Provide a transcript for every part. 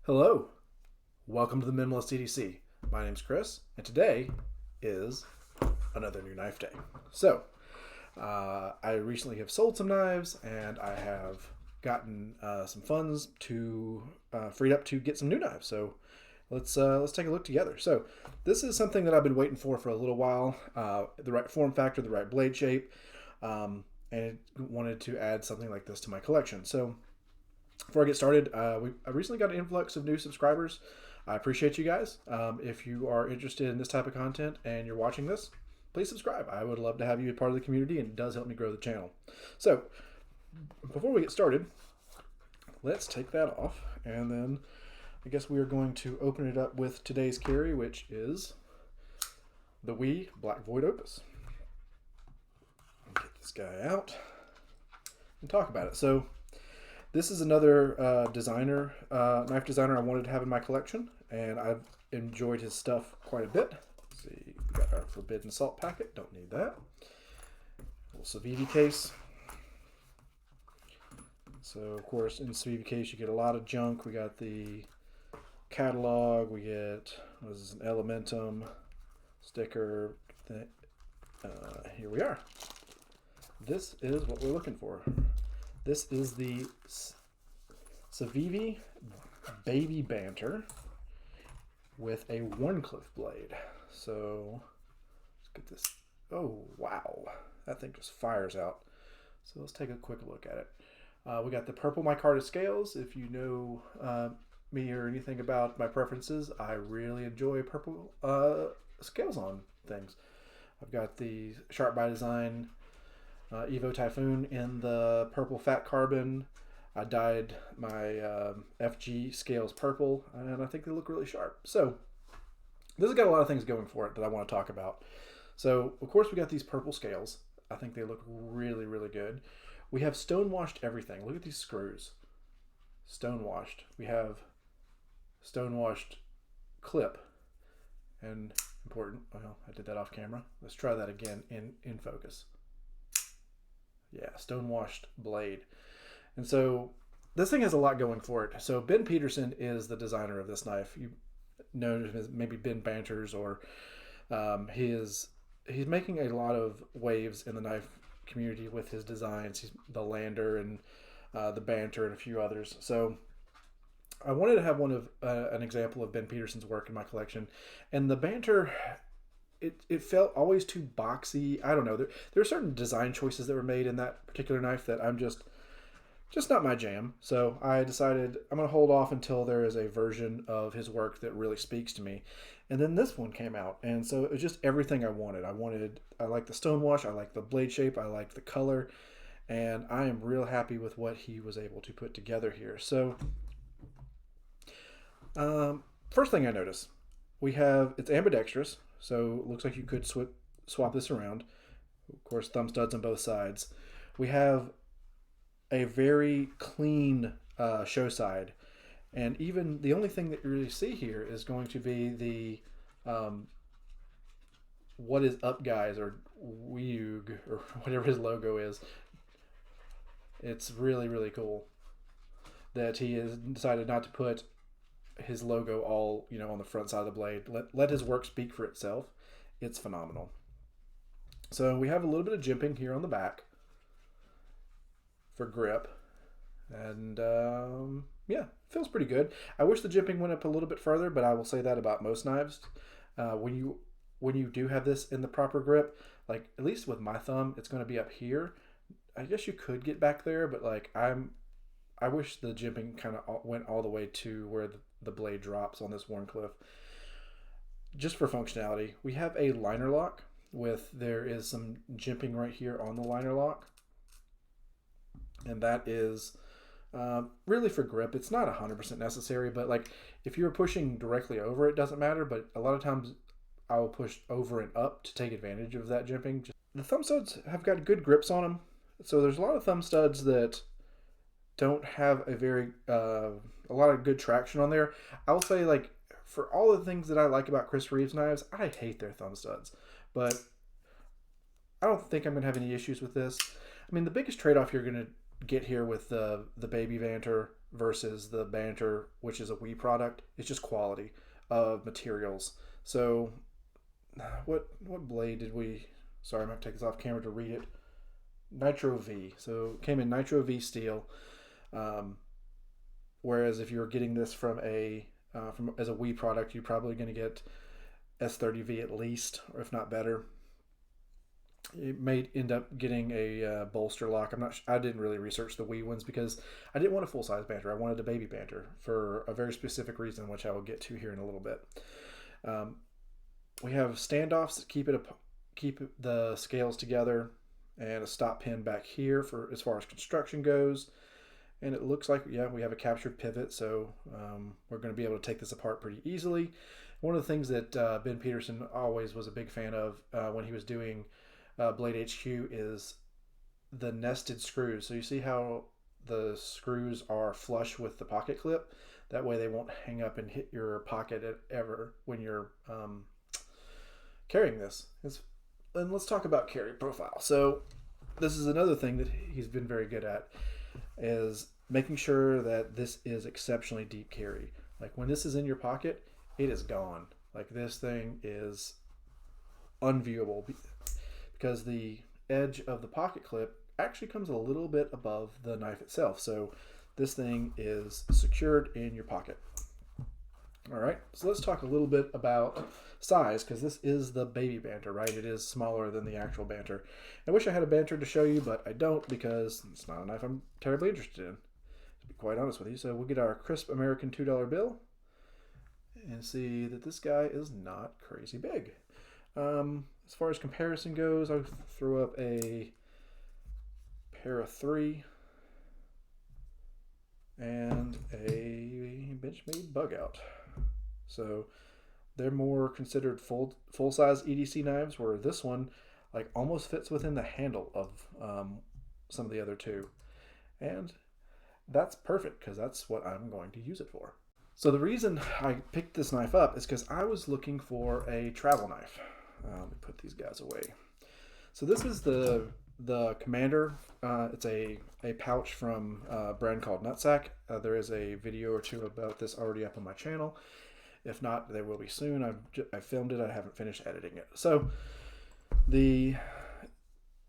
Hello, welcome to the Minimalist EDC. My name's Chris, and today is another new knife day. So, I recently have sold some knives, and I have gotten some funds to freed up to get some new knives. So, let's take a look together. So, this is something that I've been waiting for a little while. The right form factor, the right blade shape, and wanted to add something like this to my collection. So, before I get started, I recently got an influx of new subscribers. I appreciate you guys. If you are interested in this type of content and you're watching this, please subscribe. I would love to have you a part of the community, and it does help me grow the channel. So, before we get started, let's take that off, and then I guess we are going to open it up with today's carry, which is the WE Black Void Opus. Get this guy out and talk about it. So, this is another knife designer I wanted to have in my collection, and I've enjoyed his stuff quite a bit. Let's see, we got our Forbidden Salt packet, don't need that. Little Civivi case. So, of course, in the Civivi case, you get a lot of junk. We got the catalog, we get, what is this, an Elementum sticker. Here we are. This is what we're looking for. This is the Civivi Baby Banter with a Wharncliffe blade. So let's get this. Oh, wow. That thing just fires out. So let's take a quick look at it. We got the purple micarta scales. If you know me or anything about my preferences, I really enjoy purple scales on things. I've got the Sharp by Design Evo Typhoon in the purple fat carbon. I dyed my FG scales purple, and I think they look really sharp. So this has got a lot of things going for it that I want to talk about. So, of course, we got these purple scales. I think they look really, really good. We have stone-washed everything. Look at these screws. Stone-washed. We have stone-washed clip. And important, well, I did that off camera. Let's try that again in focus. Yeah, stone-washed blade. And so this thing has a lot going for it. So Ben Peterson is the designer of this knife. You know him as maybe Ben Banters, or he's making a lot of waves in the knife community with his designs. He's the Lander and the Banter and a few others. So I wanted to have an example of Ben Peterson's work in my collection. And the Banter, it felt always too boxy. I don't know. There are certain design choices that were made in that particular knife that I'm just not my jam. So I decided I'm going to hold off until there is a version of his work that really speaks to me. And then this one came out, and so it was just everything I wanted. I like the stonewash, I like the blade shape, I like the color, and I am real happy with what he was able to put together here. So first thing I noticed, it's ambidextrous. So it looks like you could swap this around. Of course, thumb studs on both sides. We have a very clean show side. And even the only thing that you really see here is going to be the what is up guys, or WEUG, or whatever his logo is. It's really, really cool that he has decided not to put his logo all, on the front side of the blade. Let his work speak for itself. It's phenomenal. So we have a little bit of jimping here on the back for grip, and yeah, feels pretty good. I wish the jimping went up a little bit further, but I will say that about most knives. When you do have this in the proper grip, like at least with my thumb, it's going to be up here. I guess you could get back there, but like I wish the jimping kind of went all the way to where the blade drops on this Wharncliffe. Just for functionality, we have a liner lock there is some jimping right here on the liner lock. And that is really for grip. It's not 100% necessary, but like if you're pushing directly over, it doesn't matter. But a lot of times I will push over and up to take advantage of that jimping. The thumb studs have got good grips on them. So there's a lot of thumb studs that don't have a lot of good traction on there. I will say, like, for all the things that I like about Chris Reeves knives, I hate their thumb studs. But I don't think I'm going to have any issues with this. I mean, the biggest trade-off you're going to get here with the Baby Banter versus the Banter, which is a Wii product. It's just quality of materials. So what blade did we? Sorry, I'm gonna take this off camera to read it. Nitro V. So it came in Nitro V steel. Um, Whereas if you're getting this from as a Wii product, you're probably going to get S30V at least, or if not better. It may end up getting a bolster lock. I'm not. I didn't really research the Wii ones because I didn't want a full size Banter. I wanted a baby Banter for a very specific reason, which I will get to here in a little bit. Um, we have standoffs that keep the scales together, and a stop pin back here for as far as construction goes. And it looks like, yeah, we have a captured pivot, so we're going to be able to take this apart pretty easily. One of the things that Ben Peterson always was a big fan of when he was doing Blade HQ is the nested screws. So you see how the screws are flush with the pocket clip? That way they won't hang up and hit your pocket ever when you're carrying this. And let's talk about carry profile. So this is another thing that he's been very good at, is making sure that this is exceptionally deep carry. Like when this is in your pocket, it is gone. Like this thing is unviewable because the edge of the pocket clip actually comes a little bit above the knife itself. So this thing is secured in your pocket. All right, so let's talk a little bit about size, because this is the baby Banter, right? It is smaller than the actual Banter. I wish I had a Banter to show you, but I don't, because it's not a knife I'm terribly interested in, to be quite honest with you. So we'll get our crisp American $2 bill and see that this guy is not crazy big. As far as comparison goes, I'll throw up a pair of 3 and a Benchmade bug out. So they're more considered full size EDC knives, where this one like almost fits within the handle of some of the other two, and that's perfect because that's what I'm going to use it for. So the reason I picked this knife up is because I was looking for a travel knife. Let me put these guys away. So this is the Commander. It's a pouch from a brand called Nutsack. There is a video or two about this already up on my channel. If not, there will be soon. I filmed it. I haven't finished editing it. So the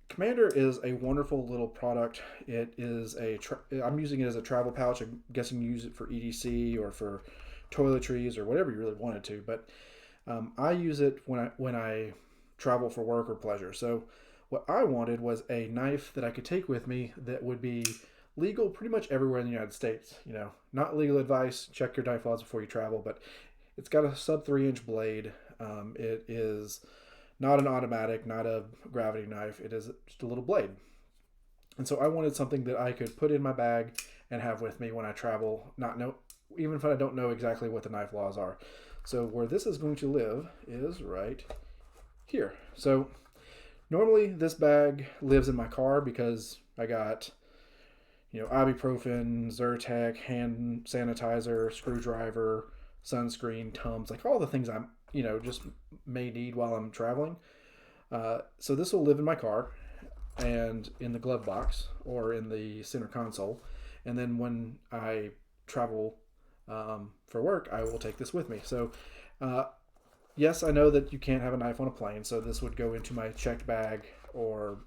Commander is a wonderful little product. It is I'm using it as a travel pouch. I'm guessing you use it for EDC or for toiletries or whatever you really wanted to. But I use it when I travel for work or pleasure. So what I wanted was a knife that I could take with me that would be legal pretty much everywhere in the United States. You know, not legal advice. Check your knife laws before you travel, but it's got a sub 3-inch blade. It is not an automatic, not a gravity knife. It is just a little blade. And so I wanted something that I could put in my bag and have with me when I travel, even if I don't know exactly what the knife laws are. So where this is going to live is right here. So normally this bag lives in my car because I got, ibuprofen, Zyrtec, hand sanitizer, screwdriver, sunscreen, Tums, like all the things I'm, just may need while I'm traveling. So this will live in my car and in the glove box or in the center console. And then when I travel for work, I will take this with me. So yes, I know that you can't have a knife on a plane, so this would go into my checked bag or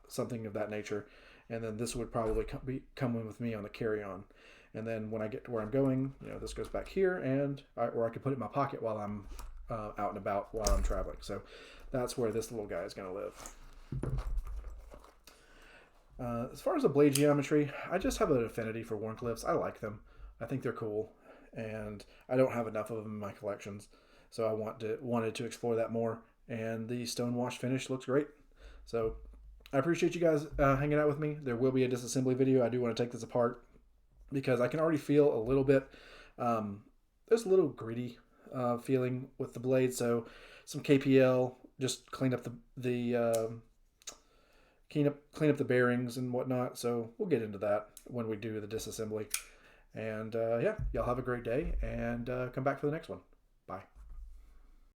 something of that nature. And then this would probably come in with me on the carry-on. And then when I get to where I'm going, this goes back here, or I could put it in my pocket while I'm out and about while I'm traveling. So that's where this little guy is going to live. As far as the blade geometry, I just have an affinity for Wharncliffes. I like them. I think they're cool, and I don't have enough of them in my collections, so I wanted to explore that more. And the stonewash finish looks great. So I appreciate you guys hanging out with me. There will be a disassembly video. I do want to take this apart because I can already feel a little bit, there's a little gritty feeling with the blade. So some KPL, just clean up clean up the bearings and whatnot. So we'll get into that when we do the disassembly. And yeah, y'all have a great day, and come back for the next one.